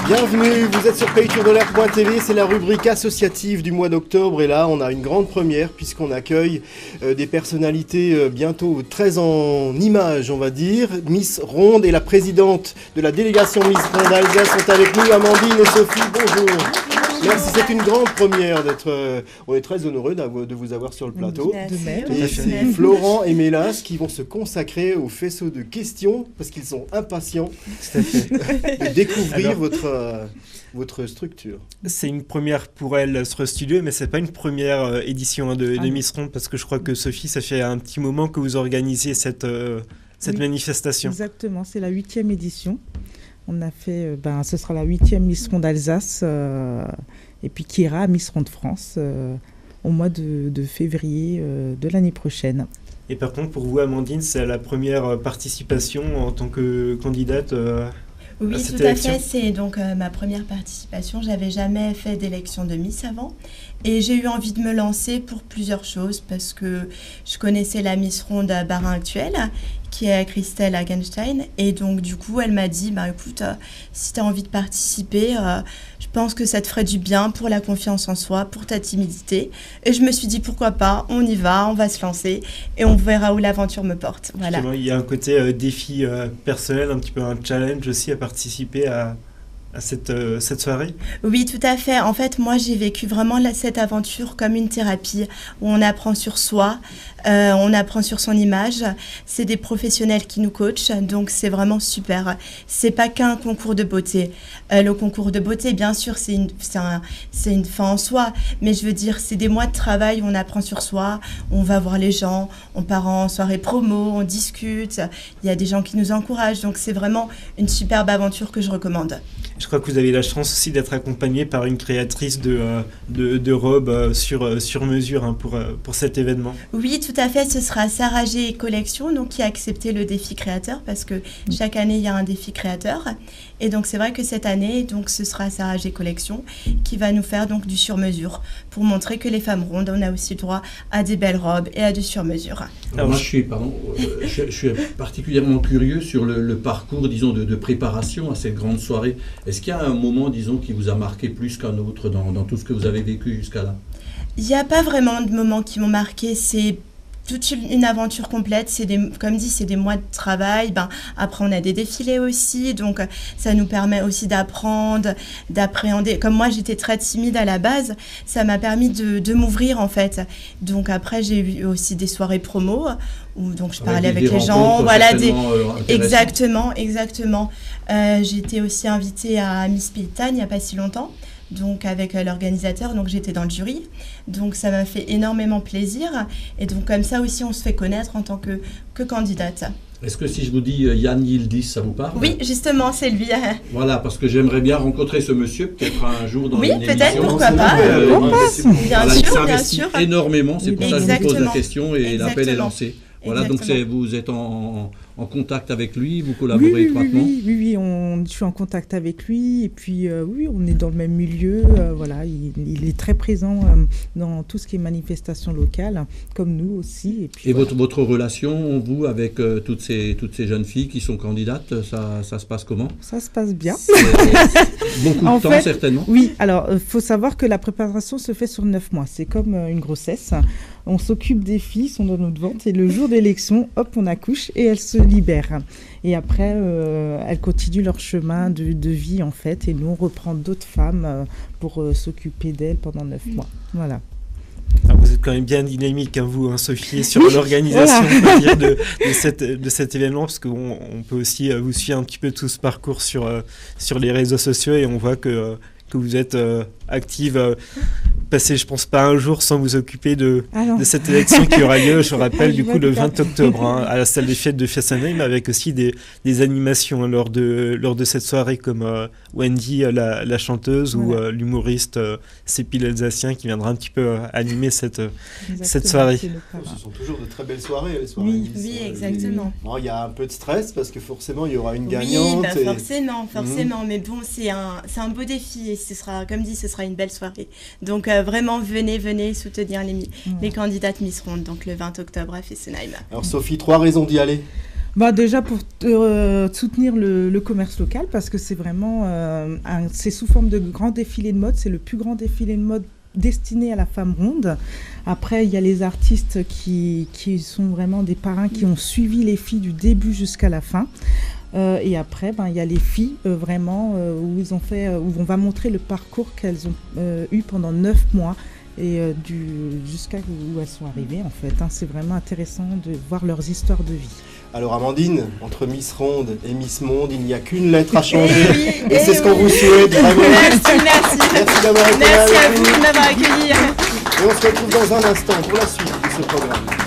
Bienvenue, vous êtes sur PayTourDeLair.tv, c'est la rubrique associative du mois d'octobre et là on a une grande première puisqu'on accueille des personnalités bientôt très en image on va dire. Miss Ronde et la présidente de la délégation Miss Ronde Alsace sont avec nous, Amandine et Sophie, bonjour. Merci, c'est une grande première d'être. On est très honoreux de vous avoir sur le plateau. Et c'est Florent et Mélas qui vont se consacrer au faisceau de questions parce qu'ils sont impatients de découvrir votre structure. C'est une première pour elle sur le studio, mais c'est pas une première édition de Miss Ronde parce que je crois que Sophie, ça fait un petit moment que vous organisez cette manifestation. Exactement, c'est la 8e édition. On a fait, ce sera la 8e Miss Ronde Alsace et puis qui ira à Miss Ronde France au mois de février de l'année prochaine. Et par contre, pour vous, Amandine, c'est la première participation en tant que candidate Oui, à cette tout à élection. fait. C'est donc ma première participation. J'avais jamais fait d'élection de Miss avant. Et j'ai eu envie de me lancer pour plusieurs choses parce que je connaissais la Miss Ronde Bas-Rhin actuelle qui est Christelle Hagenstein. Et donc, du coup, elle m'a dit, écoute, si tu as envie de participer, je pense que ça te ferait du bien pour la confiance en soi, pour ta timidité. Et je me suis dit, pourquoi pas, on y va, on va se lancer et on verra où l'aventure me porte. Voilà. Justement, il y a un côté défi personnel, un petit peu un challenge aussi à participer à cette soirée. Oui, tout à fait. En fait, moi, j'ai vécu vraiment cette aventure comme une thérapie où on apprend sur soi, on apprend sur son image. C'est des professionnels qui nous coachent, donc c'est vraiment super. C'est pas qu'un concours de beauté. Le concours de beauté, bien sûr, c'est une fin en soi, mais je veux dire, c'est des mois de travail où on apprend sur soi, on va voir les gens, on part en soirée promo, on discute, il y a des gens qui nous encouragent, donc c'est vraiment une superbe aventure que je recommande. Je crois que vous avez la chance aussi d'être accompagné par une créatrice de robes sur mesure pour cet événement. Oui, tout à fait. Ce sera Sarah G Collection, donc qui a accepté le défi créateur parce que chaque année il y a un défi créateur. Et donc c'est vrai que cette année, donc ce sera Sarah G Collection qui va nous faire donc du sur mesure pour montrer que les femmes rondes, on a aussi droit à des belles robes et à du sur mesure. Alors moi je suis particulièrement curieux sur le parcours, disons, de préparation à cette grande soirée. Est-ce qu'il y a un moment, disons, qui vous a marqué plus qu'un autre dans tout ce que vous avez vécu jusqu'à là? Il n'y a pas vraiment de moments qui m'ont marqué, c'est toute une aventure complète, comme dit, c'est des mois de travail. Après, on a des défilés aussi, donc ça nous permet aussi d'apprendre, d'appréhender. Comme moi, j'étais très timide à la base, ça m'a permis de m'ouvrir en fait. Donc après, j'ai eu aussi des soirées promo où donc je parlais avec les gens, voilà, exactement. J'ai été aussi invitée à Miss Piltane il n'y a pas si longtemps. Donc avec l'organisateur, donc j'étais dans le jury, donc ça m'a fait énormément plaisir et donc comme ça aussi on se fait connaître en tant que candidate. Est-ce que si je vous dis Yann Yildiz, ça vous parle? Oui, justement, c'est lui. Voilà, parce que j'aimerais bien rencontrer ce monsieur, peut-être un jour dans une émission. Oui, peut-être, pourquoi pas. Bien sûr. Énormément, c'est pour ça que je vous pose la question et Exactement. l'appel est lancé. Voilà, Exactement. donc vous êtes en contact avec lui, vous collaborez étroitement? Oui, je suis en contact avec lui et puis on est dans le même milieu. Voilà, il est très présent dans tout ce qui est manifestation locale, comme nous aussi. Et votre relation, vous, avec toutes ces jeunes filles qui sont candidates, ça se passe comment? Ça se passe bien. Beaucoup de temps, certainement. Oui, alors il faut savoir que la préparation se fait sur 9 mois. C'est comme une grossesse. On s'occupe des filles, elles sont dans notre ventre et le jour d'élection, hop, on accouche et elles se libèrent. Et après, elles continuent leur chemin de vie en fait et nous on reprend d'autres femmes pour s'occuper d'elles pendant 9 mois. Voilà. Alors vous êtes quand même bien dynamique, vous, Sophie, sur l'organisation de cet événement, parce qu'on peut aussi vous suivre un petit peu tout ce parcours sur les réseaux sociaux et on voit que vous êtes active. Passer, je pense, pas un jour sans vous occuper de cette élection qui aura lieu, je rappelle, du coup, le 20 octobre, à la salle des fêtes de Fessenheim, avec aussi des animations lors de cette soirée, comme Wendy, la chanteuse, ou l'humoriste Cépi l'Alsacien, qui viendra un petit peu animer cette soirée. Ce sont toujours de très belles soirées, les soirées. Oui, exactement. Bon, il y a un peu de stress, parce que forcément, il y aura une gagnante. Oui, forcément. Mais bon, c'est un beau défi, et ce sera, comme dit, ce sera une belle soirée. Donc, vraiment, venez soutenir les candidates Miss Ronde, donc le 20 octobre à Fessenheim. Alors Sophie, 3 raisons d'y aller. Déjà pour soutenir le commerce local, parce que c'est vraiment c'est sous forme de grand défilé de mode. C'est le plus grand défilé de mode destiné à la femme ronde. Après, il y a les artistes qui sont vraiment des parrains qui ont suivi les filles du début jusqu'à la fin. Et après, il y a les filles vraiment où on va montrer le parcours qu'elles ont eu pendant 9 mois et jusqu'à où elles sont arrivées en fait. C'est vraiment intéressant de voir leurs histoires de vie. Alors Amandine, entre Miss Ronde et Miss Monde, il n'y a qu'une lettre à changer et c'est ce qu'on vous souhaite. Vraiment. Merci. Merci d'avoir été là. Merci à vous de m'avoir accueilli. Et on se retrouve dans un instant pour la suite de ce programme.